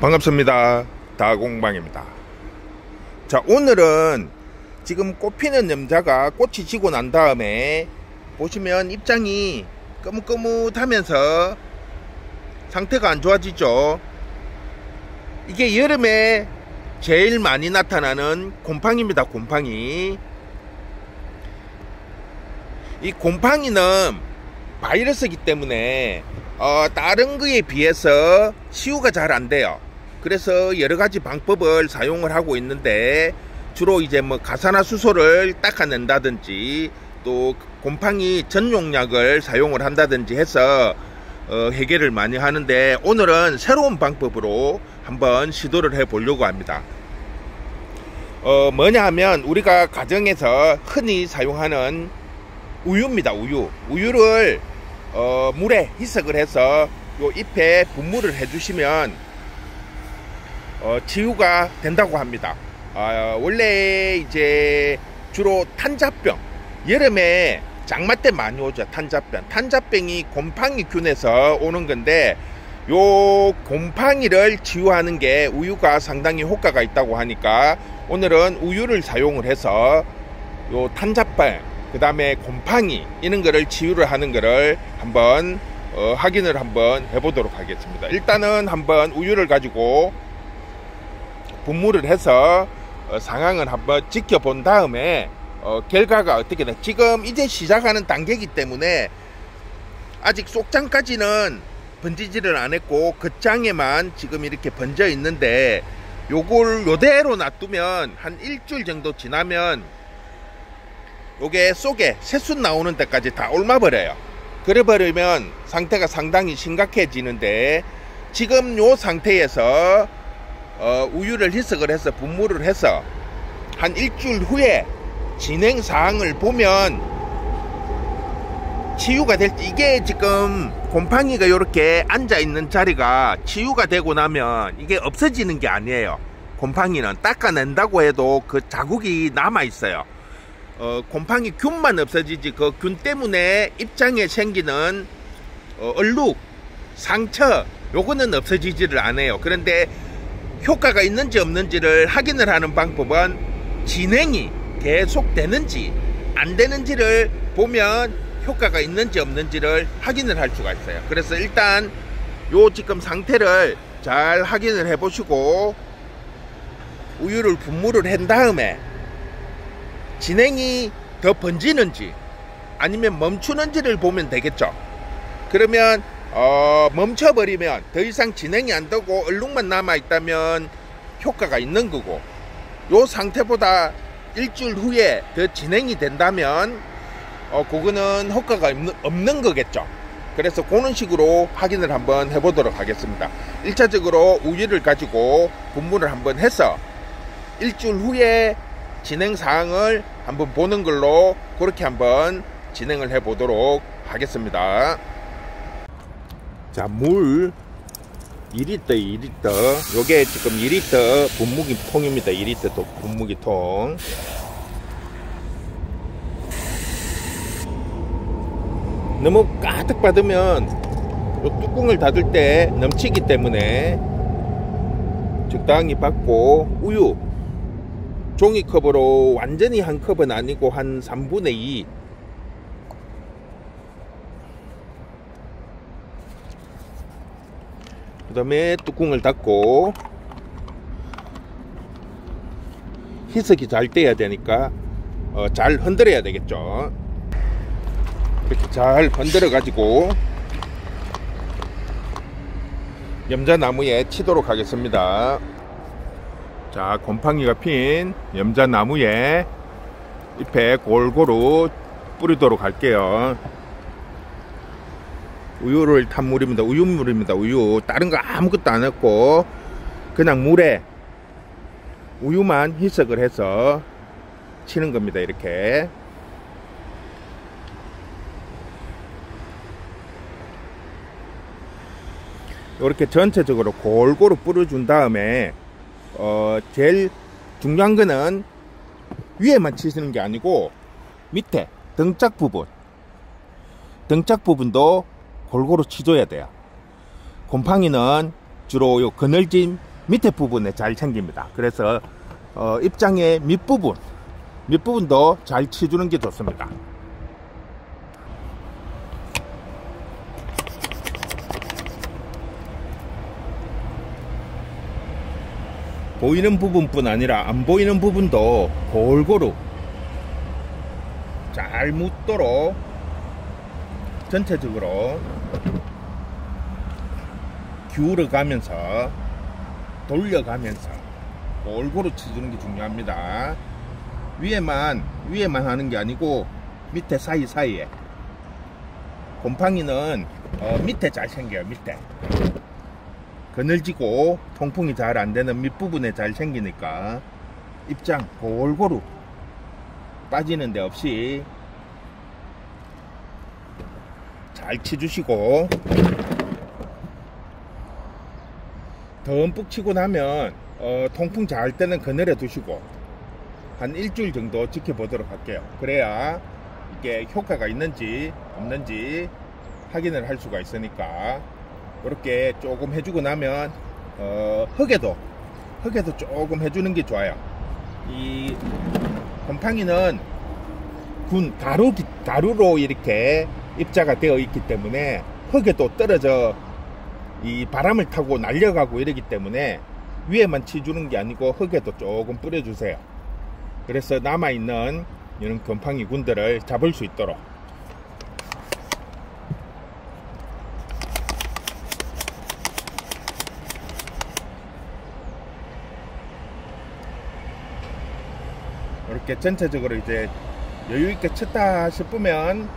반갑습니다. 다공방입니다. 자, 오늘은 지금 꽃피는 염자가 꽃이 지고 난 다음에 보시면 입장이 꺼뭇꺼뭇하면서 상태가 안 좋아지죠. 이게 여름에 제일 많이 나타나는 곰팡이입니다. 곰팡이. 이 곰팡이는 바이러스이기 때문에 다른 거에 비해서 치유가 잘 안 돼요. 그래서 여러 가지 방법을 사용을 하고 있는데, 주로 이제 뭐 가산화수소를 닦아낸다든지 또 곰팡이 전용약을 사용을 한다든지 해서 해결을 많이 하는데, 오늘은 새로운 방법으로 한번 시도를 해 보려고 합니다. 뭐냐 하면 우리가 가정에서 흔히 사용하는 우유입니다. 우유를 물에 희석을 해서 요 잎에 분무를 해주시면 치유가 된다고 합니다. 원래 이제 주로 탄자병, 여름에 장마 때 많이 오죠. 탄자병이 곰팡이균에서 오는 건데, 요 곰팡이를 치유하는 게 우유가 상당히 효과가 있다고 하니까 오늘은 우유를 사용을 해서 요 탄자병, 그 다음에 곰팡이 이런 거를 치유를 하는 거를 한번 확인을 한번 해보도록 하겠습니다. 일단은 한번 우유를 가지고 분무를 해서 상황을 한번 지켜본 다음에 결과가 어떻게 돼. 지금 이제 시작하는 단계이기 때문에 아직 속장까지는 번지지를 안 했고 겉장에만 지금 이렇게 번져 있는데, 요걸 요대로 놔두면 한 일주일 정도 지나면 요게 속에 새순 나오는 데까지 다 옮아버려요. 그래버리면 상태가 상당히 심각해지는데, 지금 요 상태에서 우유를 희석을 해서 분무를 해서 한 일주일 후에 진행 사항을 보면 치유가 될지, 이게 지금 곰팡이가 이렇게 앉아 있는 자리가 치유가 되고 나면 이게 없어지는 게 아니에요. 곰팡이는 닦아낸다고 해도 그 자국이 남아 있어요. 곰팡이 균만 없어지지 그 균 때문에 입장에 생기는 얼룩, 상처, 요거는 없어지지를 않아요. 그런데 효과가 있는지 없는지를 확인을 하는 방법은 진행이 계속 되는지 안 되는지를 보면 효과가 있는지 없는지를 확인을 할 수가 있어요. 그래서 일단 요 지금 상태를 잘 확인을 해 보시고 우유를 분무를 한 다음에 진행이 더 번지는지 아니면 멈추는지를 보면 되겠죠. 그러면 멈춰버리면, 더 이상 진행이 안 되고 얼룩만 남아있다면 효과가 있는 거고, 요 상태보다 일주일 후에 더 진행이 된다면 그거는 효과가 없는 거겠죠. 그래서 그런 식으로 확인을 한번 해보도록 하겠습니다. 1차적으로 우유를 가지고 분무를 한번 해서 일주일 후에 진행 사항을 한번 보는 걸로 그렇게 한번 진행을 해 보도록 하겠습니다. 자, 물 2리터. 요게 지금 2리터 분무기 통입니다. 2리터 분무기 통. 너무 가득 받으면 요 뚜껑을 닫을 때 넘치기 때문에 적당히 받고, 우유 종이컵으로 완전히 한 컵은 아니고 한 3분의 2. 그 다음에 뚜껑을 닫고, 희석이 잘 돼야 되니까 잘 흔들어야 되겠죠. 이렇게 잘 흔들어 가지고 염자나무에 치도록 하겠습니다. 자, 곰팡이가 핀 염자나무에 잎에 골고루 뿌리도록 할게요. 우유를 탄 물입니다. 우유물입니다. 우유. 다른 거 아무것도 안 했고 그냥 물에 우유만 희석을 해서 치는 겁니다. 이렇게. 이렇게 전체적으로 골고루 뿌려준 다음에 제일 중요한 거는 위에만 치시는 게 아니고 밑에 등짝 부분도 골고루 치줘야 돼요. 곰팡이는 주로 요 그늘진 밑에 부분에 잘 생깁니다. 그래서 입장의 밑부분도 잘 치주는 게 좋습니다. 보이는 부분뿐 아니라 안 보이는 부분도 골고루 잘 묻도록 전체적으로 기울어 가면서 돌려가면서 골고루 치주는 게 중요합니다. 위에만 하는 게 아니고 밑에 사이사이에. 곰팡이는 밑에 잘 생겨요. 밑에 그늘지고 통풍이 잘 안되는 밑부분에 잘 생기니까 입장 골고루 빠지는 데 없이 잘 치주시고, 듬뿍 치고 나면 통풍 잘 때는 그늘에 두시고 한 일주일 정도 지켜보도록 할게요. 그래야 이게 효과가 있는지 없는지 확인을 할 수가 있으니까 이렇게 조금 해주고 나면 흙에도 조금 해주는 게 좋아요. 이 곰팡이는 가루로 이렇게 입자가 되어 있기 때문에 흙에도 떨어져 이 바람을 타고 날려가고 이러기 때문에 위에만 치주는 게 아니고 흙에도 조금 뿌려주세요. 그래서 남아있는 이런 곰팡이 군들을 잡을 수 있도록. 이렇게 전체적으로 이제 여유있게 쳤다 싶으면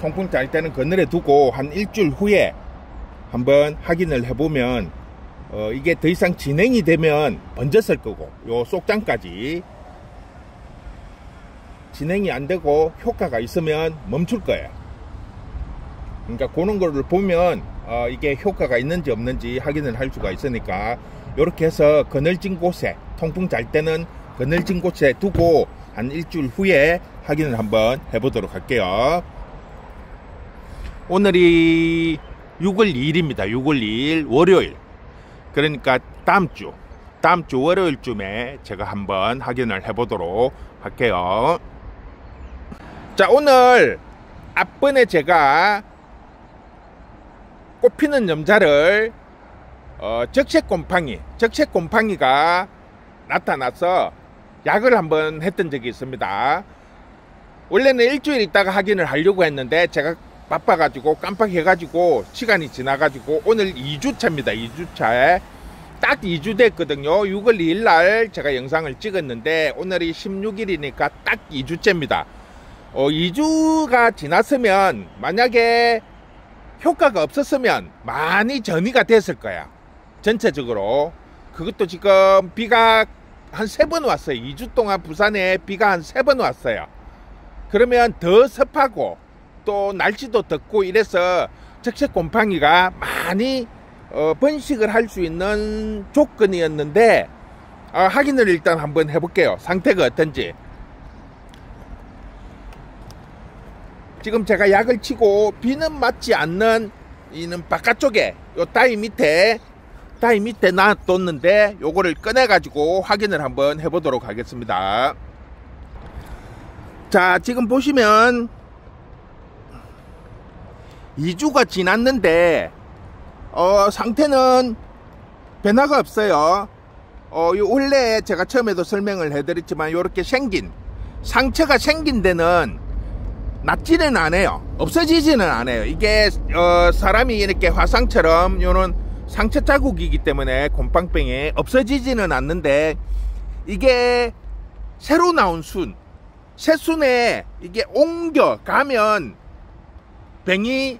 통풍 잘 때는 그늘에 두고 한 일주일 후에 한번 확인을 해보면 이게 더 이상 진행이 되면 번졌을 거고, 요 속장까지 진행이 안 되고 효과가 있으면 멈출 거예요. 그러니까 그런 거를 보면 이게 효과가 있는지 없는지 확인을 할 수가 있으니까 이렇게 해서 그늘진 곳에, 통풍 잘 때는 그늘진 곳에 두고 한 일주일 후에 확인을 한번 해보도록 할게요. 오늘이 6월 2일입니다. 6월 2일 월요일. 그러니까 다음 주 월요일쯤에 제가 한번 확인을 해보도록 할게요. 자, 오늘 앞번에 제가 꽃피는 염자를 적색곰팡이가 나타나서 약을 한번 했던 적이 있습니다. 원래는 일주일 있다가 확인을 하려고 했는데 제가 바빠가지고 깜빡해가지고 시간이 지나가지고 오늘 2주차입니다. 2주차에 딱 2주 됐거든요. 6월 2일 날 제가 영상을 찍었는데 오늘이 16일이니까 딱 2주째입니다. 2주가 지났으면 만약에 효과가 없었으면 많이 전이가 됐을 거야. 전체적으로. 그것도 지금 비가 한 3번 왔어요. 2주 동안 부산에 비가 한 3번 왔어요. 그러면 더 습하고 또 날씨도 덥고 이래서 적색곰팡이가 많이 번식을 할 수 있는 조건이었는데 확인을 일단 한번 해볼게요. 상태가 어떤지. 지금 제가 약을 치고 비는 맞지 않는 이는 바깥쪽에 요 따위 밑에 놔뒀는데 요거를 꺼내 가지고 확인을 한번 해보도록 하겠습니다. 자, 지금 보시면 2주가 지났는데 상태는 변화가 없어요. 원래 제가 처음에도 설명을 해드렸지만 요렇게 상처가 생긴 데는 낫지는 않아요. 없어지지는 않아요. 이게 사람이 이렇게 화상처럼 요런 상처 자국이기 때문에 곰팡병이 없어지지는 않는데, 이게 새로 나온 새순에 이게 옮겨가면 병이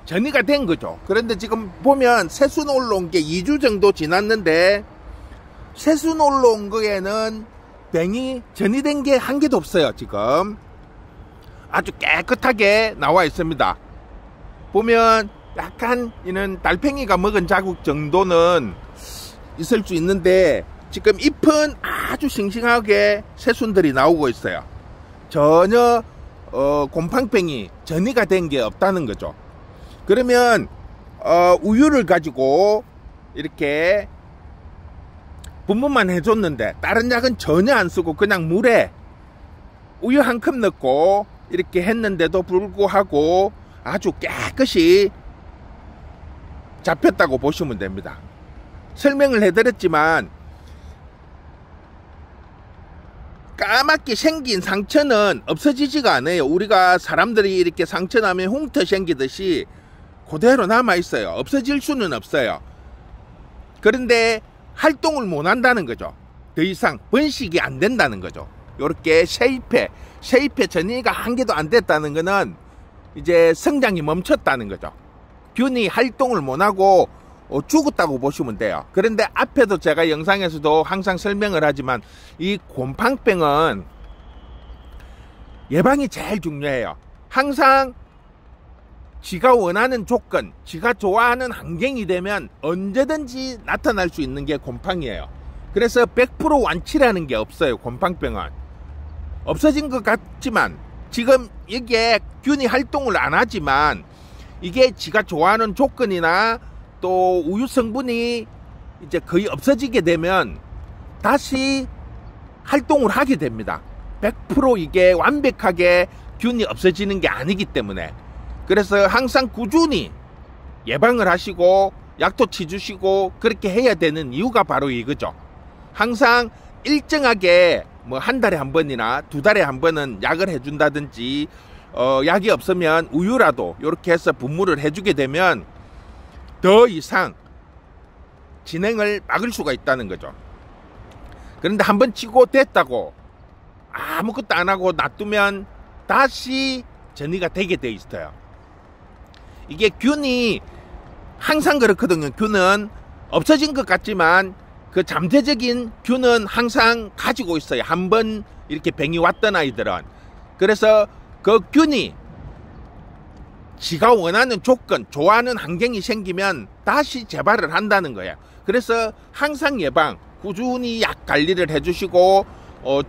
전이가 된 거죠. 그런데 지금 보면 새순 올라온 게 2주 정도 지났는데 새순 올라온 거에는 병이 전이된 게 한 개도 없어요. 지금 아주 깨끗하게 나와 있습니다. 보면 약간 이는 달팽이가 먹은 자국 정도는 있을 수 있는데 지금 잎은 아주 싱싱하게 새순들이 나오고 있어요. 전혀 곰팡병이 전이가 된 게 없다는 거죠. 그러면 우유를 가지고 이렇게 분무만 해줬는데 다른 약은 전혀 안 쓰고 그냥 물에 우유 한 컵 넣고 이렇게 했는데도 불구하고 아주 깨끗이 잡혔다고 보시면 됩니다. 설명을 해드렸지만 까맣게 생긴 상처는 없어지지가 않아요. 우리가 사람들이 이렇게 상처 나면 흉터 생기듯이 그대로 남아 있어요. 없어질 수는 없어요. 그런데 활동을 못 한다는 거죠. 더 이상 번식이 안 된다는 거죠. 이렇게 쉐입에 전이가 한 개도 안 됐다는 거는 이제 성장이 멈췄다는 거죠. 균이 활동을 못 하고 죽었다고 보시면 돼요. 그런데 앞에도 제가 영상에서도 항상 설명을 하지만 이 곰팡병은 예방이 제일 중요해요. 항상 지가 원하는 조건, 지가 좋아하는 환경이 되면 언제든지 나타날 수 있는 게 곰팡이에요. 그래서 100% 완치라는 게 없어요. 곰팡병은 없어진 것 같지만 지금 이게 균이 활동을 안 하지만 이게 지가 좋아하는 조건이나 또 우유 성분이 이제 거의 없어지게 되면 다시 활동을 하게 됩니다. 100% 이게 완벽하게 균이 없어지는 게 아니기 때문에. 그래서 항상 꾸준히 예방을 하시고 약도 치주시고 그렇게 해야 되는 이유가 바로 이거죠. 항상 일정하게 뭐 한 달에 한 번이나 두 달에 한 번은 약을 해준다든지 약이 없으면 우유라도 이렇게 해서 분무를 해주게 되면 더 이상 진행을 막을 수가 있다는 거죠. 그런데 한번 치고 됐다고 아무것도 안 하고 놔두면 다시 전이가 되게 돼 있어요. 이게 균이 항상 그렇거든요. 균은 없어진 것 같지만 그 잠재적인 균은 항상 가지고 있어요. 한번 이렇게 병이 왔던 아이들은. 그래서 그 균이 지가 원하는 조건, 좋아하는 환경이 생기면 다시 재발을 한다는 거예요. 그래서 항상 예방, 꾸준히 약 관리를 해주시고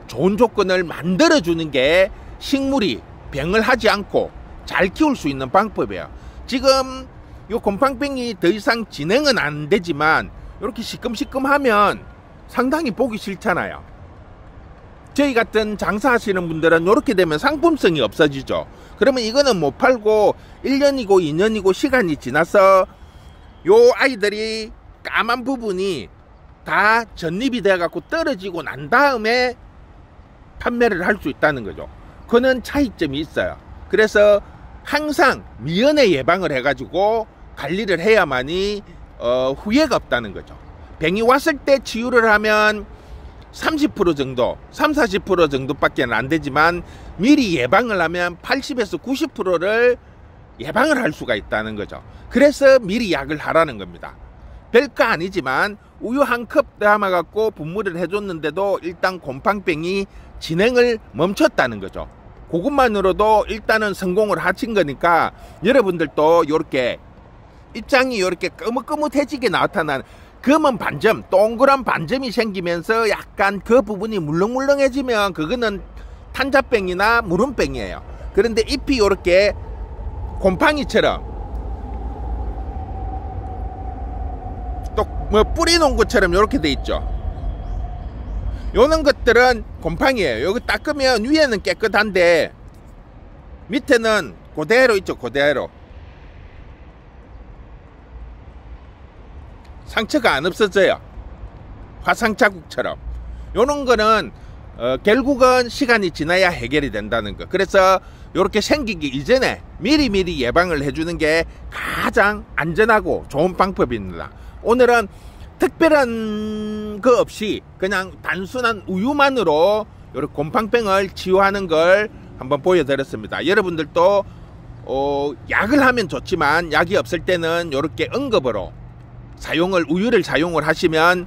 좋은 조건을 만들어주는 게 식물이 병을 하지 않고 잘 키울 수 있는 방법이에요. 지금 이 곰팡병이 더 이상 진행은 안 되지만 이렇게 시끔시끔하면 상당히 보기 싫잖아요. 저희 같은 장사하시는 분들은 이렇게 되면 상품성이 없어지죠. 그러면 이거는 못 팔고 1년이고 2년이고 시간이 지나서 요 아이들이 까만 부분이 다 전립이 돼 갖고 떨어지고 난 다음에 판매를 할 수 있다는 거죠. 그는 차이점이 있어요. 그래서 항상 미연에 예방을 해가지고 관리를 해야만이 후회가 없다는 거죠. 병이 왔을 때 치유를 하면 30% 정도, 30-40% 정도밖에 안 되지만 미리 예방을 하면 80에서 90%를 예방을 할 수가 있다는 거죠. 그래서 미리 약을 하라는 겁니다. 별거 아니지만 우유 한 컵 담아 갖고 분무를 해줬는데도 일단 곰팡병이 진행을 멈췄다는 거죠. 그것만으로도 일단은 성공을 하신 거니까 여러분들도 이렇게 입장이 이렇게 끄뭇끄뭇해지게 나타나는 검은 반점, 동그란 반점이 생기면서 약간 그 부분이 물렁물렁해지면 그거는 탄자병이나 무름병이에요. 그런데 잎이 이렇게 곰팡이처럼 또 뭐 뿌리 놓은 것처럼 이렇게 돼 있죠. 요런 것들은 곰팡이에요. 여기 닦으면 위에는 깨끗한데 밑에는 그대로 있죠. 그대로 상처가 안 없어져요. 화상 자국처럼. 요런 거는 결국은 시간이 지나야 해결이 된다는 거. 그래서 이렇게 생기기 이전에 미리미리 예방을 해주는 게 가장 안전하고 좋은 방법입니다. 오늘은 특별한 거 없이 그냥 단순한 우유만으로 이렇게 곰팡병을 치유하는 걸 한번 보여드렸습니다. 여러분들도 약을 하면 좋지만 약이 없을 때는 이렇게 응급으로 우유를 사용을 하시면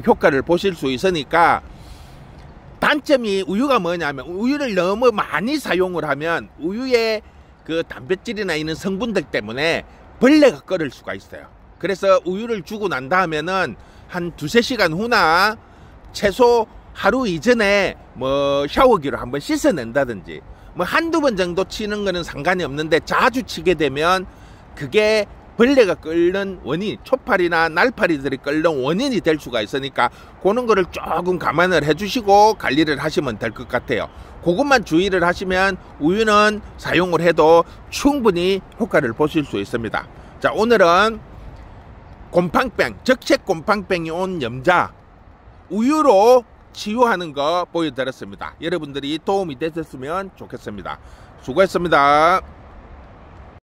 효과를 보실 수 있으니까, 단점이 우유가 뭐냐면 우유를 너무 많이 사용을 하면 우유에 그 단백질이나 있는 성분들 때문에 벌레가 끓을 수가 있어요. 그래서 우유를 주고 난 다음에는 한 2-3시간 후나 최소 하루 이전에 뭐 샤워기로 한번 씻어낸다든지 뭐 한두 번 정도 치는 거는 상관이 없는데 자주 치게 되면 그게 벌레가 끓는 원인, 초파리나 날파리들이 끓는 원인이 될 수가 있으니까 그런 거를 조금 감안을 해주시고 관리를 하시면 될 것 같아요. 그것만 주의를 하시면 우유는 사용을 해도 충분히 효과를 보실 수 있습니다. 자, 오늘은 곰팡병, 적색 곰팡병이 온 염자 우유로 치유하는 거 보여드렸습니다. 여러분들이 도움이 되셨으면 좋겠습니다. 수고했습니다.